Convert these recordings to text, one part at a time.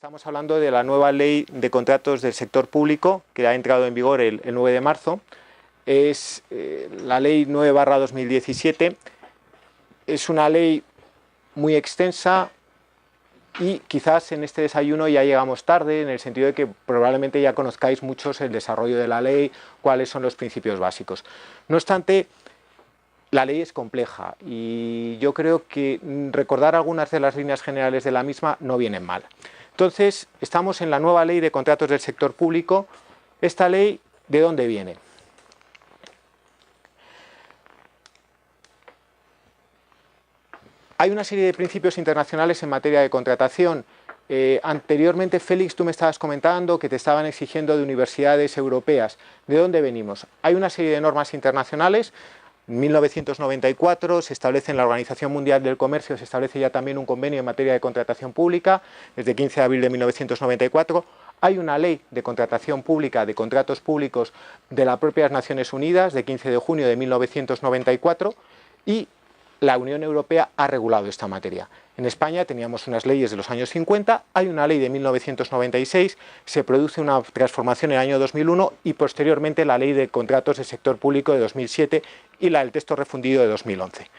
Estamos hablando de la nueva ley de contratos del sector público que ha entrado en vigor el 9 de marzo. Es la ley 9/2017. Es una ley muy extensa y quizás en este desayuno ya llegamos tarde, en el sentido de que probablemente ya conozcáis muchos el desarrollo de la ley, cuáles son los principios básicos. No obstante, la ley es compleja y yo creo que recordar algunas de las líneas generales de la misma no vienen mal. Entonces, estamos en la nueva ley de contratos del sector público. ¿Esta ley de dónde viene? Hay una serie de principios internacionales en materia de contratación. Anteriormente, Félix, tú me estabas comentando que te estaban exigiendo de universidades europeas. ¿De dónde venimos? Hay una serie de normas internacionales. En 1994 se establece en la Organización Mundial del Comercio, se establece ya también un convenio en materia de contratación pública, desde 15 de abril de 1994. Hay una ley de contratación pública, de contratos públicos de las propias Naciones Unidas, de 15 de junio de 1994, y la Unión Europea ha regulado esta materia. En España teníamos unas leyes de los años 50, hay una ley de 1996, se produce una transformación en el año 2001 y posteriormente la ley de contratos del sector público de 2007 y la del texto refundido de 2011.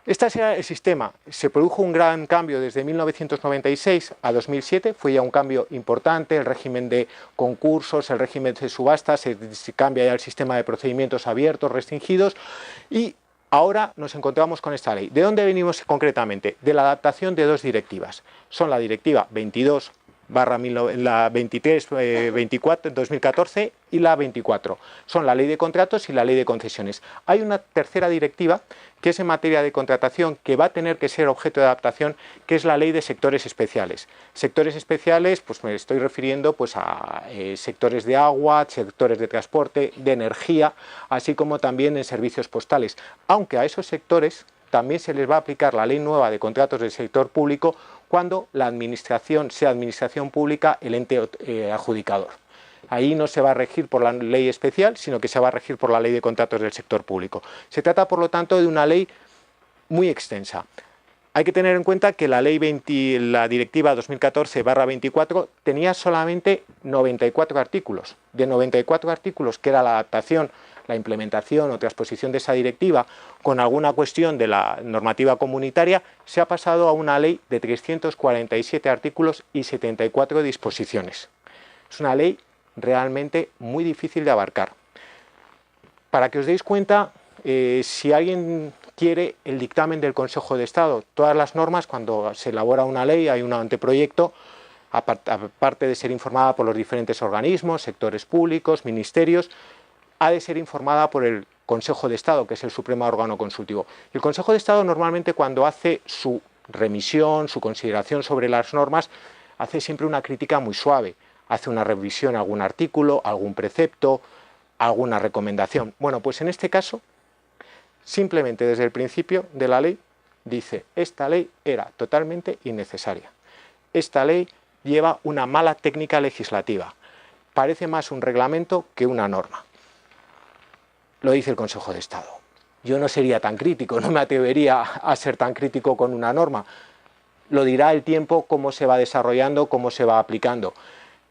Este era el sistema. Se produjo un gran cambio desde 1996 a 2007, fue ya un cambio importante, el régimen de concursos, el régimen de subastas, se cambia ya el sistema de procedimientos abiertos, restringidos, y ahora nos encontramos con esta ley. ¿De dónde venimos concretamente? De la adaptación de dos directivas. Son la directiva 22, la 23-24 2014 y la 24. Son la ley de contratos y la ley de concesiones. Hay una tercera directiva que es en materia de contratación que va a tener que ser objeto de adaptación, que es la ley de sectores especiales. Sectores especiales, pues me estoy refiriendo pues a sectores de agua, sectores de transporte, de energía, así como también en servicios postales. Aunque a esos sectores también se les va a aplicar la ley nueva de contratos del sector público cuando la administración sea administración pública el ente adjudicador. Ahí no se va a regir por la ley especial, sino que se va a regir por la ley de contratos del sector público. Se trata, por lo tanto, de una ley muy extensa. Hay que tener en cuenta que la directiva 2014/24 tenía solamente 94 artículos. De 94 artículos, que era la adaptación, la implementación o transposición de esa directiva con alguna cuestión de la normativa comunitaria, se ha pasado a una ley de 347 artículos y 74 disposiciones. Es una ley realmente muy difícil de abarcar. Para que os deis cuenta, si alguien quiere el dictamen del Consejo de Estado, todas las normas, cuando se elabora una ley, hay un anteproyecto, aparte de ser informada por los diferentes organismos, sectores públicos, ministerios, ha de ser informada por el Consejo de Estado, que es el supremo órgano consultivo. El Consejo de Estado normalmente, cuando hace su remisión, su consideración sobre las normas, hace siempre una crítica muy suave, hace una revisión a algún artículo, algún precepto, alguna recomendación. Bueno, pues en este caso, simplemente desde el principio de la ley, dice: esta ley era totalmente innecesaria. Esta ley lleva una mala técnica legislativa. Parece más un reglamento que una norma. Lo dice el Consejo de Estado. Yo no sería tan crítico, no me atrevería a ser tan crítico con una norma. Lo dirá el tiempo, cómo se va desarrollando, cómo se va aplicando.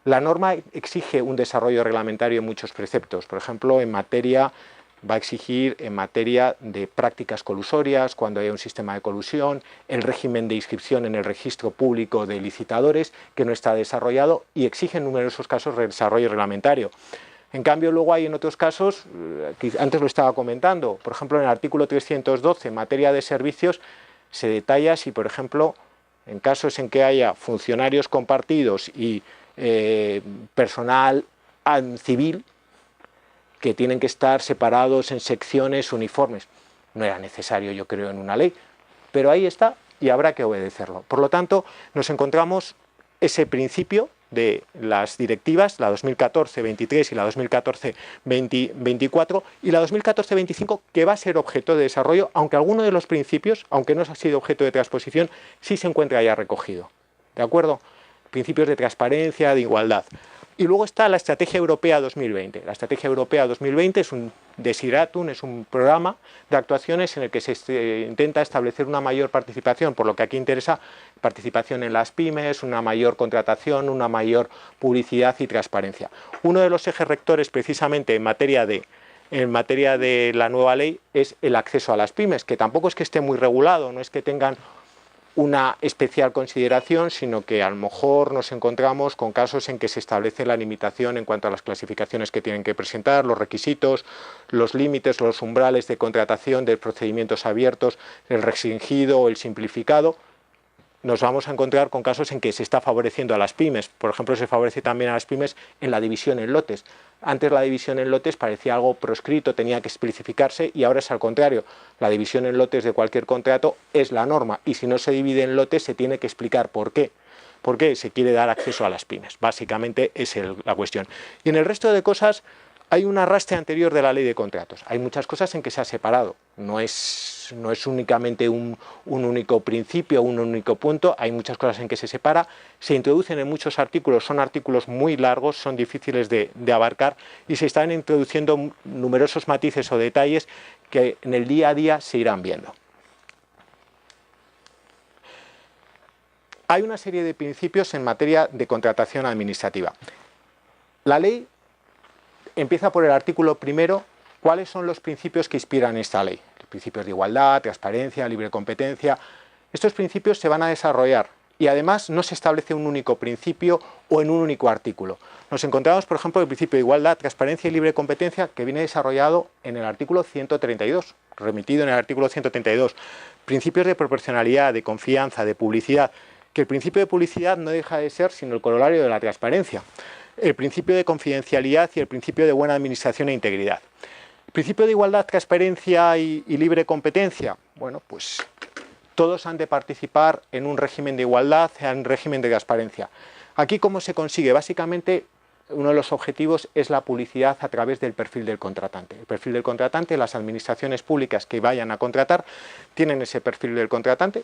La norma exige un desarrollo reglamentario en muchos preceptos. Por ejemplo, va a exigir en materia de prácticas colusorias, cuando haya un sistema de colusión, el régimen de inscripción en el registro público de licitadores, que no está desarrollado, y exige en numerosos casos desarrollo reglamentario. En cambio, luego hay en otros casos, antes lo estaba comentando, por ejemplo, en el artículo 312, en materia de servicios, se detalla si, por ejemplo, en casos en que haya funcionarios compartidos y personal civil, que tienen que estar separados en secciones uniformes. No era necesario, yo creo, en una ley, pero ahí está y habrá que obedecerlo. Por lo tanto, nos encontramos ese principio de las directivas, la 2014-23 y la 2014-24 y la 2014-25, que va a ser objeto de desarrollo, aunque alguno de los principios, aunque no ha sido objeto de transposición, sí se encuentra ya recogido. ¿De acuerdo? Principios de transparencia, de igualdad. Y luego está la Estrategia Europea 2020. La Estrategia Europea 2020 es un desideratum, es un programa de actuaciones en el que se intenta establecer una mayor participación, por lo que aquí interesa participación en las pymes, una mayor contratación, una mayor publicidad y transparencia. Uno de los ejes rectores precisamente en materia de la nueva ley es el acceso a las pymes, que tampoco es que esté muy regulado, no es que tengan una especial consideración, sino que a lo mejor nos encontramos con casos en que se establece la limitación en cuanto a las clasificaciones que tienen que presentar, los requisitos, los límites, los umbrales de contratación de procedimientos abiertos, el restringido o el simplificado. Nos vamos a encontrar con casos en que se está favoreciendo a las pymes. Por ejemplo, se favorece también a las pymes en la división en lotes. Antes la división en lotes parecía algo proscrito, tenía que especificarse, y ahora es al contrario. La división en lotes de cualquier contrato es la norma, y si no se divide en lotes se tiene que explicar por qué. ¿Por qué se quiere dar acceso a las pymes? Básicamente es la cuestión. Y en el resto de cosas hay un arrastre anterior de la ley de contratos. Hay muchas cosas en que se ha separado. No es únicamente un único principio, un único punto. Hay muchas cosas en que se separa. Se introducen en muchos artículos. Son artículos muy largos, son difíciles de abarcar, y se están introduciendo numerosos matices o detalles que en el día a día se irán viendo. Hay una serie de principios en materia de contratación administrativa. La ley empieza por el artículo primero. ¿Cuáles son los principios que inspiran esta ley? Los principios de igualdad, transparencia, libre competencia. Estos principios se van a desarrollar, y además no se establece un único principio o en un único artículo. Nos encontramos, por ejemplo, el principio de igualdad, transparencia y libre competencia, que viene desarrollado en el artículo 132, remitido en el artículo 132. Principios de proporcionalidad, de confianza, de publicidad, que el principio de publicidad no deja de ser sino el corolario de la transparencia. El principio de confidencialidad y el principio de buena administración e integridad. El principio de igualdad, transparencia y libre competencia. Bueno, pues todos han de participar en un régimen de igualdad, en un régimen de transparencia. Aquí, ¿cómo se consigue? Básicamente, uno de los objetivos es la publicidad a través del perfil del contratante. El perfil del contratante, las administraciones públicas que vayan a contratar tienen ese perfil del contratante.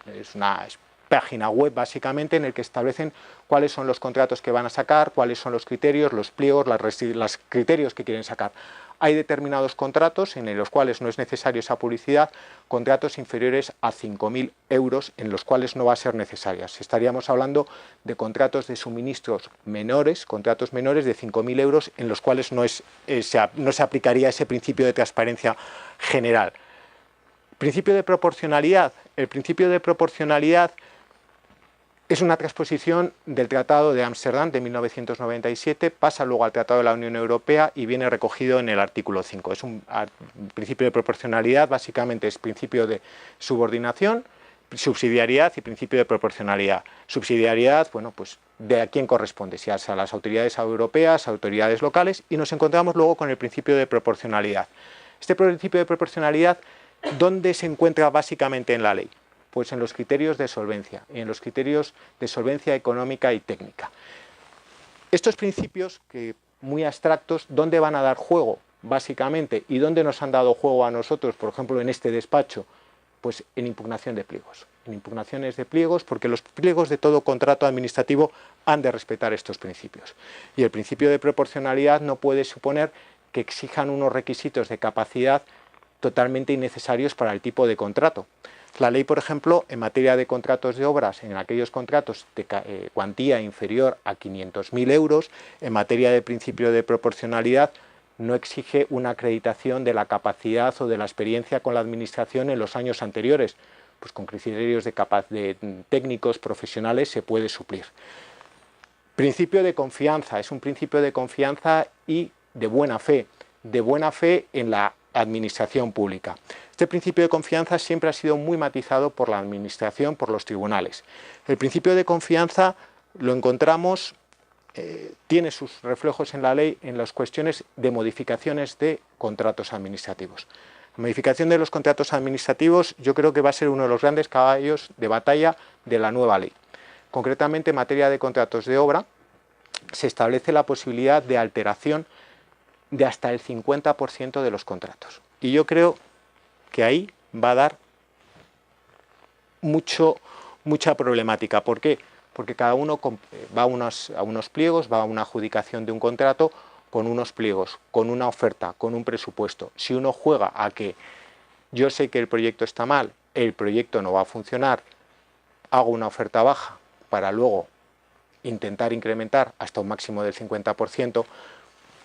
Es una página web básicamente en el que establecen cuáles son los contratos que van a sacar, cuáles son los criterios, los pliegos, los criterios que quieren sacar. Hay determinados contratos en los cuales no es necesaria esa publicidad, contratos inferiores a 5.000 euros en los cuales no va a ser necesaria. Estaríamos hablando de contratos de suministros menores, contratos menores de 5.000 euros en los cuales no se aplicaría ese principio de transparencia general. Principio de proporcionalidad. El principio de proporcionalidad es una transposición del Tratado de Ámsterdam de 1997, pasa luego al Tratado de la Unión Europea y viene recogido en el artículo 5. Es un principio de proporcionalidad, básicamente es principio de subordinación, subsidiariedad y principio de proporcionalidad. Subsidiariedad, bueno, pues de a quién corresponde, si a las autoridades europeas, autoridades locales, y nos encontramos luego con el principio de proporcionalidad. Este principio de proporcionalidad, ¿dónde se encuentra básicamente en la ley? Pues en los criterios de solvencia, y en los criterios de solvencia económica y técnica. Estos principios, que muy abstractos, ¿dónde van a dar juego? Básicamente, ¿y dónde nos han dado juego a nosotros, por ejemplo, en este despacho? Pues en impugnación de pliegos. En impugnaciones de pliegos, porque los pliegos de todo contrato administrativo han de respetar estos principios. Y el principio de proporcionalidad no puede suponer que exijan unos requisitos de capacidad totalmente innecesarios para el tipo de contrato. La ley, por ejemplo, en materia de contratos de obras, en aquellos contratos de cuantía inferior a 500.000 euros, en materia de principio de proporcionalidad, no exige una acreditación de la capacidad o de la experiencia con la administración en los años anteriores. Pues con criterios de técnicos profesionales se puede suplir. Principio de confianza, es un principio de confianza y de buena fe en la administración pública. Este principio de confianza siempre ha sido muy matizado por la administración, por los tribunales. El principio de confianza lo encontramos, tiene sus reflejos en la ley en las cuestiones de modificaciones de contratos administrativos. La modificación de los contratos administrativos yo creo que va a ser uno de los grandes caballos de batalla de la nueva ley. Concretamente, en materia de contratos de obra, se establece la posibilidad de alteración de hasta el 50% de los contratos. Y yo creo que ahí va a dar mucha problemática. ¿Por qué? porque cada uno va a unos pliegos, va a una adjudicación de un contrato con unos pliegos, con una oferta, con un presupuesto. Si uno juega a que yo sé que el proyecto está mal, el proyecto no va a funcionar, hago una oferta baja para luego intentar incrementar hasta un máximo del 50%,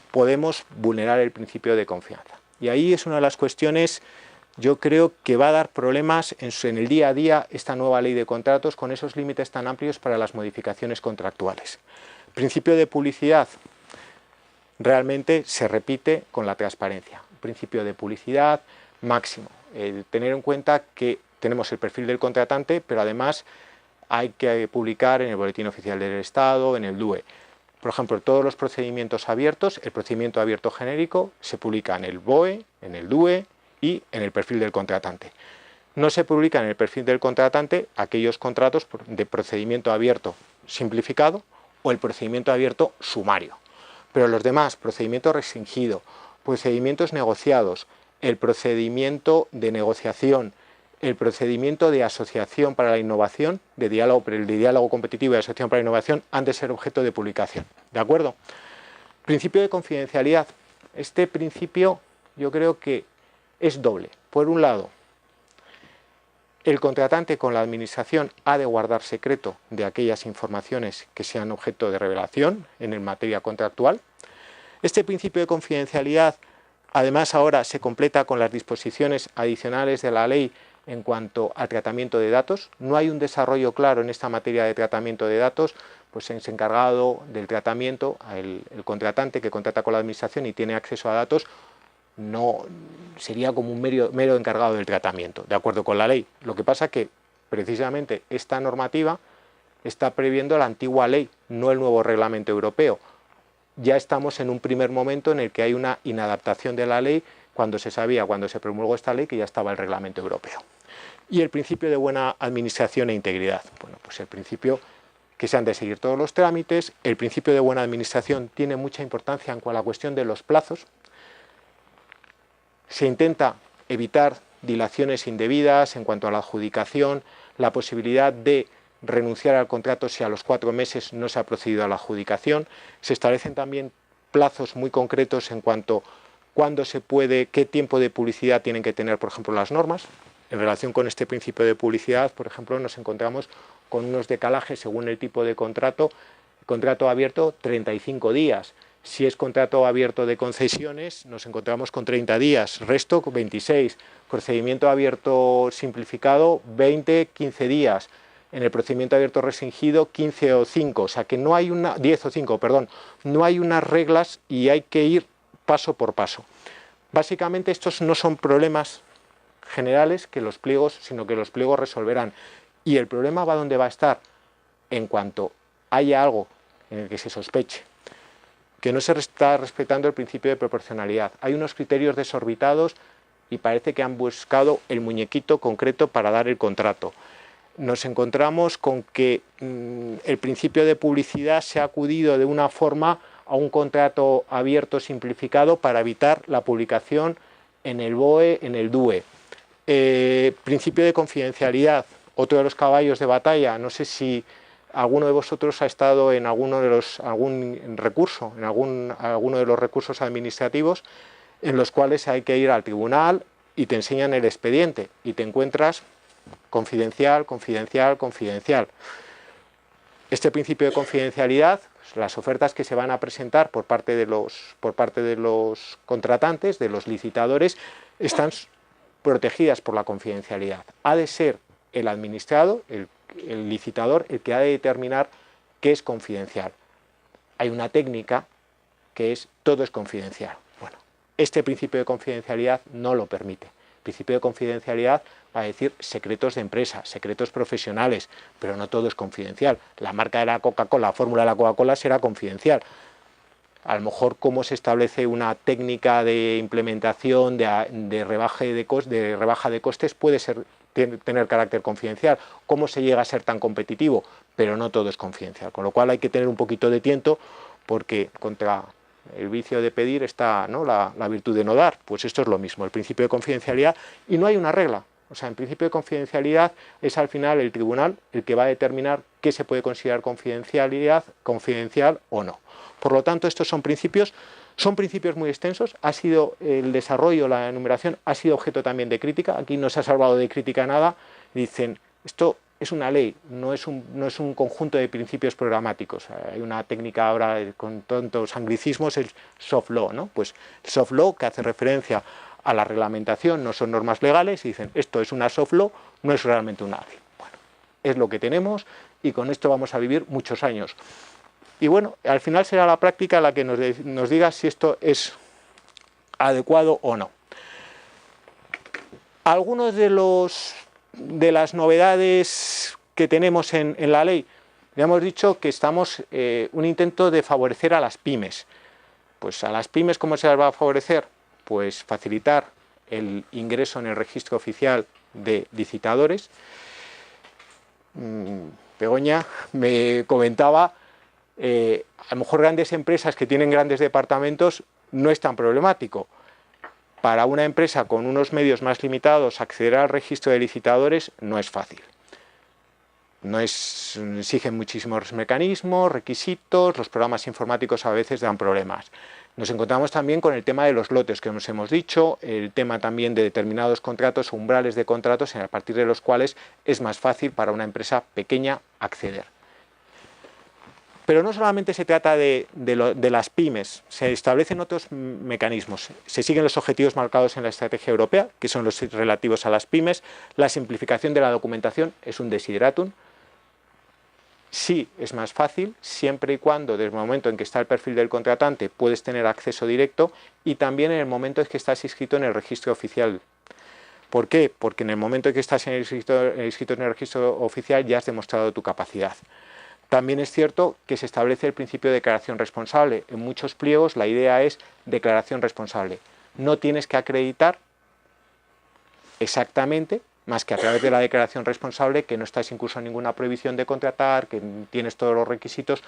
podemos vulnerar el principio de confianza. Y ahí es una de las cuestiones, yo creo que va a dar problemas en el día a día esta nueva ley de contratos con esos límites tan amplios para las modificaciones contractuales. El principio de publicidad realmente se repite con la transparencia. Un principio de publicidad máximo. Tener en cuenta que tenemos el perfil del contratante, pero además hay que publicar en el Boletín Oficial del Estado, en el DUE. Por ejemplo, todos los procedimientos abiertos, el procedimiento abierto genérico se publica en el BOE, en el DUE y en el perfil del contratante. No se publica en el perfil del contratante aquellos contratos de procedimiento abierto simplificado o el procedimiento abierto sumario. Pero los demás, procedimiento restringido, procedimientos negociados, el procedimiento de negociación, el procedimiento de asociación para la innovación, de diálogo competitivo y asociación para la innovación, han de ser objeto de publicación. ¿De acuerdo? Principio de confidencialidad. Este principio yo creo que es doble. Por un lado, el contratante con la administración ha de guardar secreto de aquellas informaciones que sean objeto de revelación en materia contractual. Este principio de confidencialidad, además, ahora se completa con las disposiciones adicionales de la ley en cuanto al tratamiento de datos. No hay un desarrollo claro en esta materia de tratamiento de datos, pues es encargado del tratamiento, el contratante que contrata con la administración y tiene acceso a datos, no sería como un mero encargado del tratamiento, de acuerdo con la ley. Lo que pasa es que precisamente esta normativa está previendo la antigua ley, no el nuevo reglamento europeo. Ya estamos en un primer momento en el que hay una inadaptación de la ley cuando se sabía, cuando se promulgó esta ley, que ya estaba el reglamento europeo. Y el principio de buena administración e integridad. Bueno, pues el principio que se han de seguir todos los trámites. El principio de buena administración tiene mucha importancia en cuanto a la cuestión de los plazos. Se intenta evitar dilaciones indebidas en cuanto a la adjudicación, la posibilidad de renunciar al contrato si a los 4 meses no se ha procedido a la adjudicación. Se establecen también plazos muy concretos en cuanto a cuándo se puede, qué tiempo de publicidad tienen que tener, por ejemplo, las normas. En relación con este principio de publicidad, por ejemplo, nos encontramos con unos decalajes según el tipo de contrato. Contrato abierto, 35 días. Si es contrato abierto de concesiones, nos encontramos con 30 días, resto 26. Procedimiento abierto simplificado, 20, 15 días. En el procedimiento abierto restringido, 15 o 5. O sea que no hay 10 o 5, perdón. No hay unas reglas y hay que ir paso por paso. Básicamente estos no son problemas generales que los pliegos, sino que los pliegos resolverán. Y el problema va donde va a estar en cuanto haya algo en el que se sospeche que no se está respetando el principio de proporcionalidad. Hay unos criterios desorbitados y parece que han buscado el muñequito concreto para dar el contrato. Nos encontramos con que el principio de publicidad se ha acudido de una forma a un contrato abierto simplificado para evitar la publicación en el BOE, en el DUE. Principio de confidencialidad, otro de los caballos de batalla. No sé si alguno de vosotros ha estado en alguno de algún recurso, en alguno de los recursos administrativos en los cuales hay que ir al tribunal y te enseñan el expediente y te encuentras confidencial, confidencial, confidencial. Este principio de confidencialidad, pues, las ofertas que se van a presentar por parte de los contratantes, de los licitadores, están protegidas por la confidencialidad. Ha de ser el administrado, el licitador, el que ha de determinar qué es confidencial. Hay una técnica que es todo es confidencial. Bueno, este principio de confidencialidad no lo permite. El principio de confidencialidad va a decir secretos de empresa, secretos profesionales, pero no todo es confidencial. La marca de la Coca-Cola, la fórmula de la Coca-Cola será confidencial. A lo mejor cómo se establece una técnica de implementación de rebaja de costes puede tener carácter confidencial. Cómo se llega a ser tan competitivo, pero no todo es confidencial. Con lo cual hay que tener un poquito de tiento porque contra el vicio de pedir está, ¿no?, la virtud de no dar. Pues esto es lo mismo, el principio de confidencialidad, y no hay una regla. O sea, en principio de confidencialidad es al final el tribunal el que va a determinar qué se puede considerar confidencial o no. Por lo tanto, estos son principios muy extensos. Ha sido el desarrollo, la enumeración, ha sido objeto también de crítica. Aquí no se ha salvado de crítica nada. Dicen, esto es una ley, no es un conjunto de principios programáticos. Hay una técnica ahora con tantos anglicismos, el soft law, ¿no? Pues el soft law, que hace referencia a la reglamentación, no son normas legales, y dicen, esto es una soft law, no es realmente una ley. Bueno, es lo que tenemos y con esto vamos a vivir muchos años. Y bueno, al final será la práctica la que nos diga si esto es adecuado o no. Algunos de las novedades que tenemos en la ley, ya hemos dicho que estamos un intento de favorecer a las pymes. Pues a las pymes, ¿cómo se las va a favorecer? Pues facilitar el ingreso en el registro oficial de licitadores. Begoña me comentaba, a lo mejor grandes empresas que tienen grandes departamentos no es tan problemático. Para una empresa con unos medios más limitados acceder al registro de licitadores no es fácil. Exigen muchísimos mecanismos, requisitos, los programas informáticos a veces dan problemas. Nos encontramos también con el tema de los lotes que nos hemos dicho, el tema también de determinados contratos, umbrales de contratos, a partir de los cuales es más fácil para una empresa pequeña acceder. Pero no solamente se trata de las pymes, se establecen otros mecanismos. Se siguen los objetivos marcados en la estrategia europea, que son los relativos a las pymes. La simplificación de la documentación es un desideratum. Sí, es más fácil, siempre y cuando desde el momento en que está el perfil del contratante puedes tener acceso directo y también en el momento en que estás inscrito en el registro oficial. ¿Por qué? Porque en el momento en que estás inscrito en el registro oficial ya has demostrado tu capacidad. También es cierto que se establece el principio de declaración responsable. En muchos pliegos la idea es declaración responsable. No tienes que acreditar exactamente, más que a través de la declaración responsable, que no estás incurso en ninguna prohibición de contratar, que tienes todos los requisitos.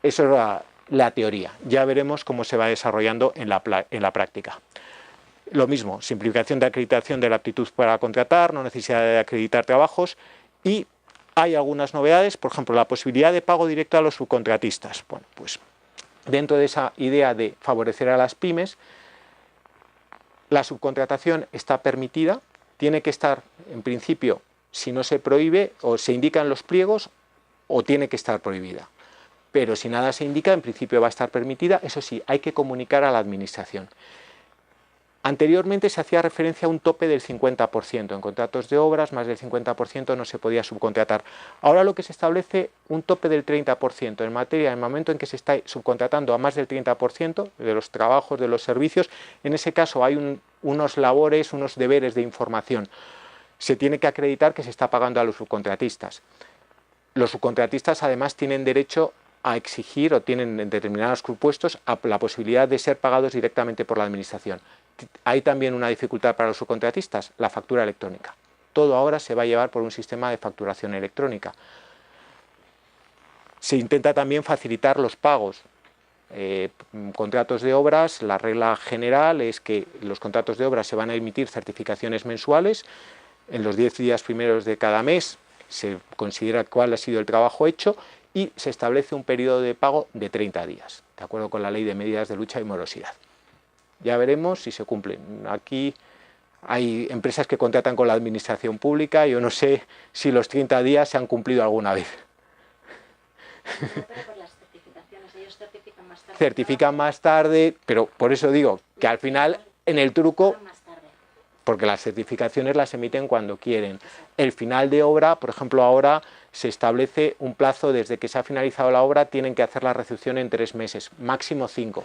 Eso es la teoría. Ya veremos cómo se va desarrollando en la práctica. Lo mismo, simplificación de acreditación de la aptitud para contratar, no necesidad de acreditar trabajos y hay algunas novedades, por ejemplo, la posibilidad de pago directo a los subcontratistas. Bueno, pues dentro de esa idea de favorecer a las pymes, la subcontratación está permitida, tiene que estar, en principio, si no se prohíbe o se indica en los pliegos, o tiene que estar prohibida. Pero si nada se indica, en principio va a estar permitida, eso sí, hay que comunicar a la administración. Anteriormente se hacía referencia a un tope del 50%. En contratos de obras, más del 50% no se podía subcontratar. Ahora lo que se establece un tope del 30%. En materia, en el momento en que se está subcontratando a más del 30% de los trabajos, de los servicios, en ese caso hay unos labores, unos deberes de información. Se tiene que acreditar que se está pagando a los subcontratistas. Los subcontratistas además tienen derecho a exigir o tienen en determinados puestos la posibilidad de ser pagados directamente por la administración. Hay también una dificultad para los subcontratistas, la factura electrónica. Todo ahora se va a llevar por un sistema de facturación electrónica. Se intenta también facilitar los pagos. Contratos de obras, la regla general es que los contratos de obras se van a emitir certificaciones mensuales. En los 10 días primeros de cada mes se considera cuál ha sido el trabajo hecho y se establece un periodo de pago de 30 días, de acuerdo con la Ley de Medidas de Lucha y Morosidad. Ya veremos si se cumplen. Aquí hay empresas que contratan con la administración pública, yo no sé si los 30 días se han cumplido alguna vez. Pero por las certificaciones, ellos certifican más tarde. Certifican más tarde, pero por eso digo que al final en el truco, porque las certificaciones las emiten cuando quieren. El final de obra, por ejemplo, ahora se establece un plazo desde que se ha finalizado la obra, tienen que hacer la recepción en 3 meses, máximo 5.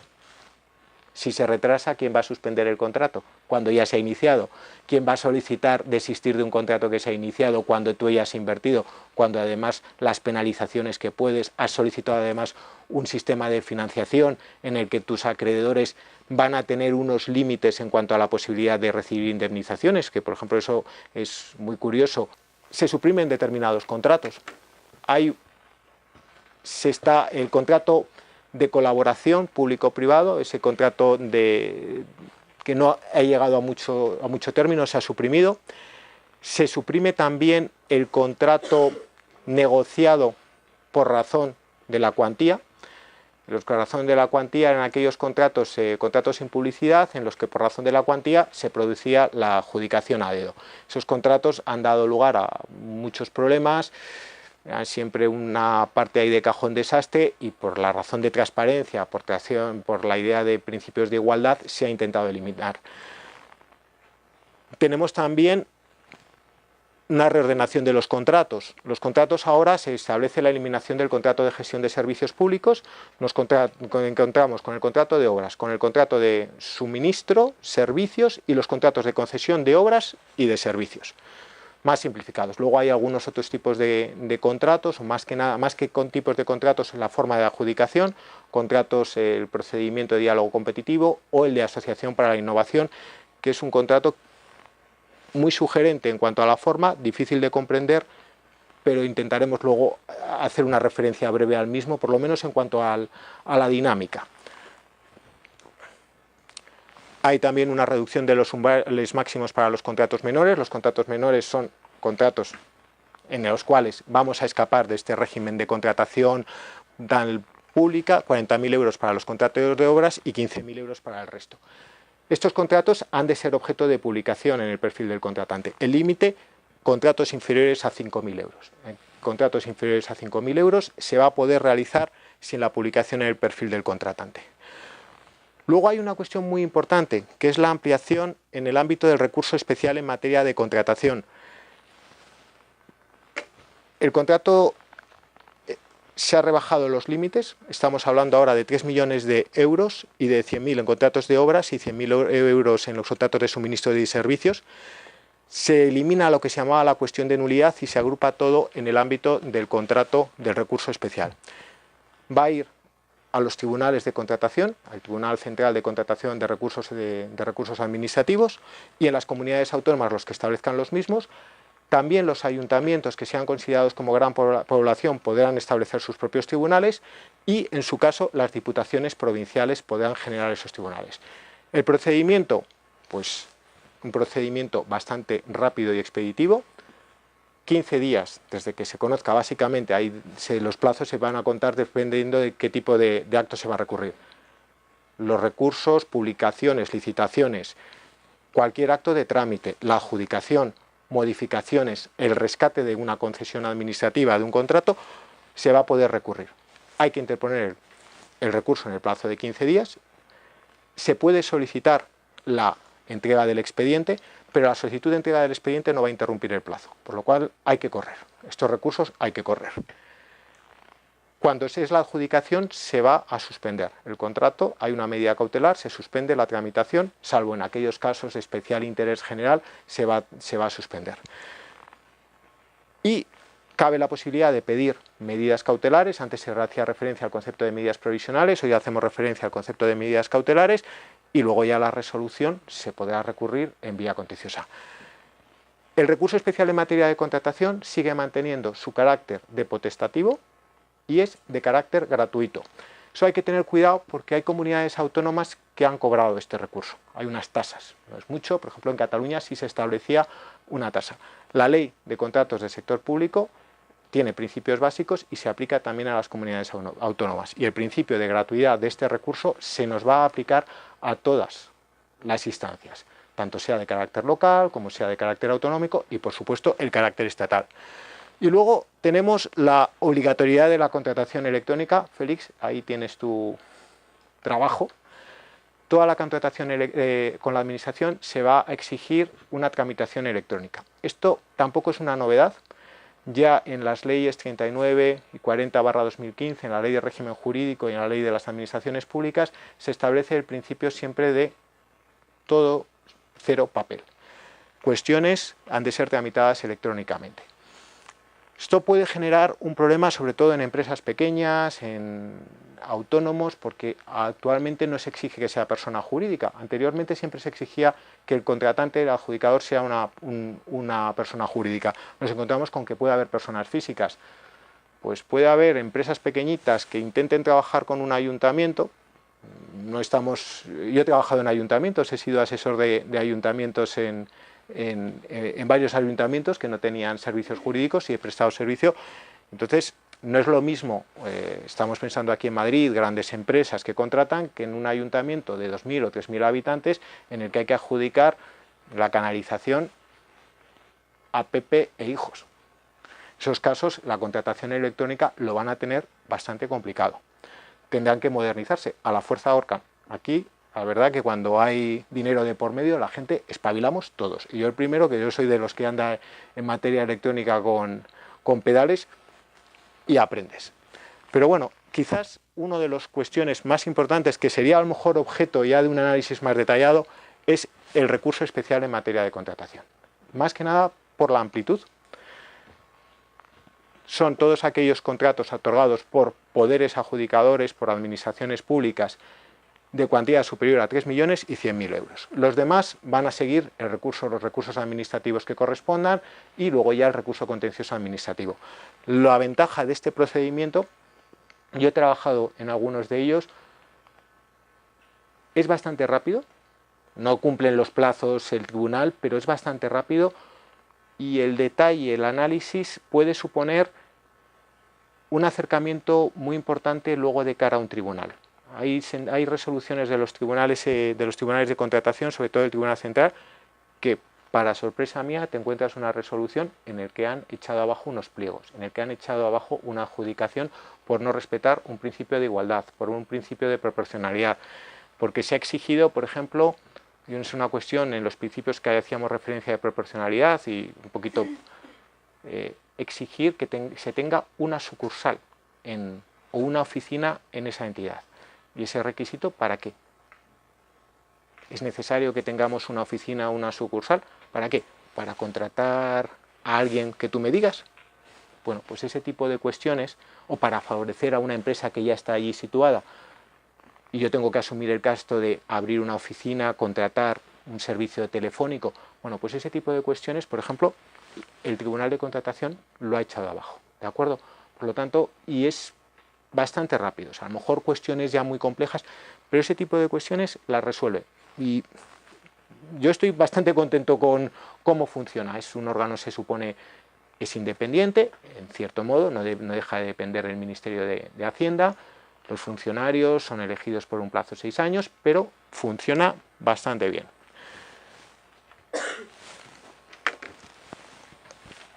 Si se retrasa, ¿quién va a suspender el contrato? Cuando ya se ha iniciado. ¿Quién va a solicitar desistir de un contrato que se ha iniciado cuando tú ya has invertido? Cuando además las penalizaciones que puedes, has solicitado además un sistema de financiación en el que tus acreedores van a tener unos límites en cuanto a la posibilidad de recibir indemnizaciones, que por ejemplo eso es muy curioso. Se suprimen determinados contratos. El contrato de colaboración público-privado, ese contrato que no ha llegado a mucho término, se ha suprimido. Se suprime también el contrato negociado por razón de la cuantía. Los por razón de la cuantía eran aquellos contratos, contratos sin publicidad, en los que por razón de la cuantía se producía la adjudicación a dedo. Esos contratos han dado lugar a muchos problemas, siempre una parte ahí de cajón desastre, y por la razón de transparencia, por la idea de principios de igualdad, se ha intentado eliminar. Tenemos también una reordenación de los contratos. Los contratos ahora se establece la eliminación del contrato de gestión de servicios públicos. Nos encontramos con el contrato de obras, con el contrato de suministro, servicios y los contratos de concesión de obras y de servicios, más simplificados. Luego hay algunos otros tipos de contratos, o más que con tipos de contratos en la forma de adjudicación, contratos, el procedimiento de diálogo competitivo o el de asociación para la innovación, que es un contrato muy sugerente en cuanto a la forma, difícil de comprender, pero intentaremos luego hacer una referencia breve al mismo, por lo menos en cuanto a la dinámica. Hay también una reducción de los umbrales máximos para los contratos menores. Los contratos menores son contratos en los cuales vamos a escapar de este régimen de contratación tan pública, 40.000 euros para los contratos de obras y 15.000 euros para el resto. Estos contratos han de ser objeto de publicación en el perfil del contratante. El límite, contratos inferiores a 5.000 euros. En contratos inferiores a 5.000 euros se va a poder realizar sin la publicación en el perfil del contratante. Luego hay una cuestión muy importante, que es la ampliación en el ámbito del recurso especial en materia de contratación. El contrato se ha rebajado los límites, estamos hablando ahora de 3 millones de euros y de 100.000 en contratos de obras y 100.000 euros en los contratos de suministro de servicios. Se elimina lo que se llamaba la cuestión de nulidad y se agrupa todo en el ámbito del contrato del recurso especial. Va a ir a los tribunales de contratación, al Tribunal Central de Contratación de Recursos Administrativos, y en las comunidades autónomas los que establezcan los mismos. También los ayuntamientos que sean considerados como gran población podrán establecer sus propios tribunales y, en su caso, las diputaciones provinciales podrán generar esos tribunales. El procedimiento, pues un procedimiento bastante rápido y expeditivo, 15 días desde que se conozca, básicamente, ahí los plazos se van a contar dependiendo de qué tipo de acto se va a recurrir. Los recursos, publicaciones, licitaciones, cualquier acto de trámite, la adjudicación, modificaciones, el rescate de una concesión administrativa de un contrato, se va a poder recurrir. Hay que interponer el recurso en el plazo de 15 días, se puede solicitar la entrega del expediente, pero la solicitud de entrega del expediente no va a interrumpir el plazo, por lo cual hay que correr. Estos recursos hay que correr. Cuando es la adjudicación, se va a suspender el contrato, hay una medida cautelar, se suspende la tramitación, salvo en aquellos casos de especial interés general, se va a suspender. Y cabe la posibilidad de pedir medidas cautelares. Antes se hacía referencia al concepto de medidas provisionales, hoy hacemos referencia al concepto de medidas cautelares, y luego ya la resolución se podrá recurrir en vía contenciosa. El recurso especial en materia de contratación sigue manteniendo su carácter de potestativo y es de carácter gratuito. Eso hay que tener cuidado porque hay comunidades autónomas que han cobrado este recurso. Hay unas tasas, no es mucho, por ejemplo en Cataluña sí se establecía una tasa. La ley de contratos del sector público tiene principios básicos y se aplica también a las comunidades autónomas. Y el principio de gratuidad de este recurso se nos va a aplicar a todas las instancias, tanto sea de carácter local como sea de carácter autonómico y por supuesto el carácter estatal. Y luego tenemos la obligatoriedad de la contratación electrónica. Félix, ahí tienes tu trabajo. Toda la contratación con la administración se va a exigir una tramitación electrónica. Esto tampoco es una novedad. Ya en las leyes 39 y 40/2015, en la ley de régimen jurídico y en la ley de las administraciones públicas, se establece el principio siempre de todo cero papel. Cuestiones han de ser tramitadas electrónicamente. Esto puede generar un problema sobre todo en empresas pequeñas, en autónomos, porque actualmente no se exige que sea persona jurídica. Anteriormente siempre se exigía que el contratante, el adjudicador, sea una persona jurídica. Nos encontramos con que puede haber personas físicas. Pues puede haber empresas pequeñitas que intenten trabajar con un ayuntamiento. Yo he trabajado en ayuntamientos, he sido asesor de ayuntamientos en en varios ayuntamientos que no tenían servicios jurídicos y he prestado servicio. Entonces, no es lo mismo, estamos pensando aquí en Madrid, grandes empresas que contratan, que en un ayuntamiento de 2.000 o 3.000 habitantes en el que hay que adjudicar la canalización a Pepe e hijos. En esos casos, la contratación electrónica lo van a tener bastante complicado. Tendrán que modernizarse, a la fuerza ahorcan. Aquí, la verdad que cuando hay dinero de por medio, la gente espabilamos todos. Y yo el primero, que yo soy de los que anda en materia electrónica con pedales, y aprendes. Pero bueno, quizás una de las cuestiones más importantes, que sería a lo mejor objeto ya de un análisis más detallado, es el recurso especial en materia de contratación. Más que nada por la amplitud. Son todos aquellos contratos otorgados por poderes adjudicadores, por administraciones públicas, de cuantía superior a 3.100.000 euros. Los demás van a seguir los recursos administrativos que correspondan y luego ya el recurso contencioso administrativo. La ventaja de este procedimiento, yo he trabajado en algunos de ellos, es bastante rápido, no cumplen los plazos el tribunal, pero es bastante rápido y el detalle, el análisis puede suponer un acercamiento muy importante luego de cara a un tribunal. Hay resoluciones de los tribunales de contratación, sobre todo del Tribunal Central, que para sorpresa mía te encuentras una resolución en la que han echado abajo unos pliegos, en el que han echado abajo una adjudicación por no respetar un principio de igualdad, por un principio de proporcionalidad, porque se ha exigido, por ejemplo, y es una cuestión en los principios que hacíamos referencia de proporcionalidad y un poquito exigir que se tenga una sucursal o una oficina en esa entidad. ¿Y ese requisito para qué? ¿Es necesario que tengamos una oficina o una sucursal? ¿Para qué? ¿Para contratar a alguien que tú me digas? Bueno, pues ese tipo de cuestiones, o para favorecer a una empresa que ya está allí situada, y yo tengo que asumir el gasto de abrir una oficina, contratar un servicio telefónico. Bueno, pues ese tipo de cuestiones, por ejemplo, el Tribunal de Contratación lo ha echado abajo, ¿de acuerdo? Por lo tanto, y es bastante rápido, o sea, a lo mejor cuestiones ya muy complejas, pero ese tipo de cuestiones las resuelve. Y yo estoy bastante contento con cómo funciona. Es un órgano, se supone, es independiente, en cierto modo, no deja de depender del Ministerio de Hacienda. Los funcionarios son elegidos por un plazo de 6 años, pero funciona bastante bien.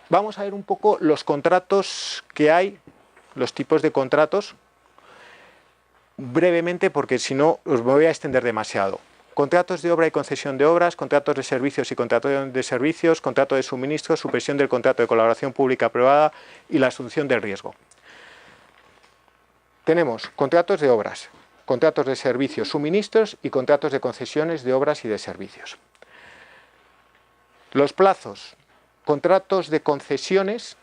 Vamos a ver un poco los contratos que hay, los tipos de contratos, brevemente, porque si no os voy a extender demasiado. Contratos de obra y concesión de obras, contratos de servicios y contratos de servicios, contrato de suministros, supresión del contrato de colaboración pública-privada y la asunción del riesgo. Tenemos contratos de obras, contratos de servicios, suministros y contratos de concesiones de obras y de servicios. Los plazos, contratos de concesiones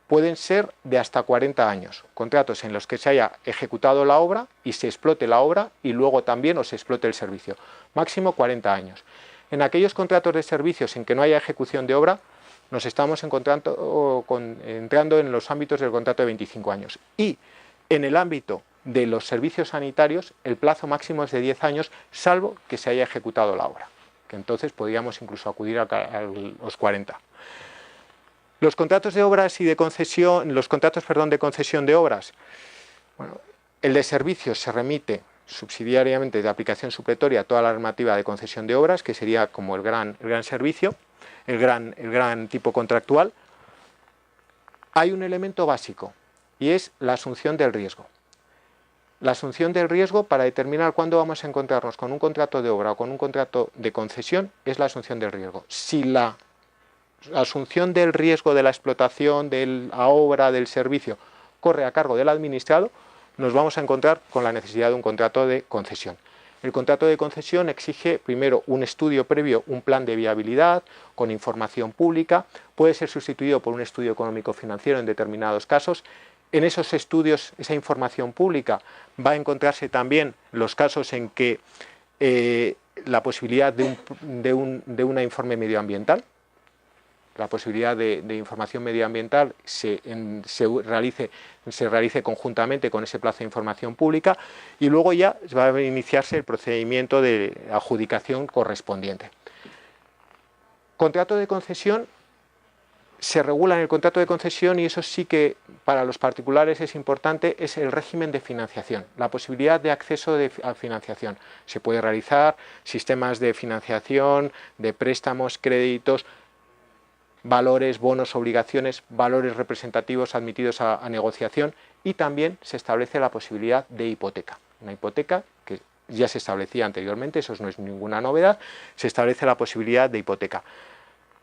pueden ser de hasta 40 años, contratos en los que se haya ejecutado la obra y se explote la obra y luego también se explote el servicio, máximo 40 años. En aquellos contratos de servicios en que no haya ejecución de obra, nos estamos entrando en los ámbitos del contrato de 25 años. Y en el ámbito de los servicios sanitarios, el plazo máximo es de 10 años, salvo que se haya ejecutado la obra, que entonces podríamos incluso acudir a los 40. Los contratos de obras y de concesión, de concesión de obras, bueno, el de servicios se remite subsidiariamente de aplicación supletoria a toda la normativa de concesión de obras, que sería como el gran servicio, el gran tipo contractual. Hay un elemento básico y es la asunción del riesgo. La asunción del riesgo para determinar cuándo vamos a encontrarnos con un contrato de obra o con un contrato de concesión es la asunción del riesgo. Si la asunción del riesgo de la explotación de la obra, del servicio, corre a cargo del administrado, nos vamos a encontrar con la necesidad de un contrato de concesión. El contrato de concesión exige primero un estudio previo, un plan de viabilidad con información pública, puede ser sustituido por un estudio económico-financiero en determinados casos. En esos estudios, esa información pública va a encontrarse también los casos en que la posibilidad de un informe medioambiental, la posibilidad de información medioambiental se realice conjuntamente con ese plazo de información pública y luego ya va a iniciarse el procedimiento de adjudicación correspondiente. Contrato de concesión, se regula en el contrato de concesión, y eso sí que para los particulares es importante, es el régimen de financiación, la posibilidad de acceso a financiación. Se puede realizar sistemas de financiación, de préstamos, créditos, valores, bonos, obligaciones, valores representativos admitidos a negociación, y también se establece la posibilidad de hipoteca. Una hipoteca que ya se establecía anteriormente, eso no es ninguna novedad, se establece la posibilidad de hipoteca.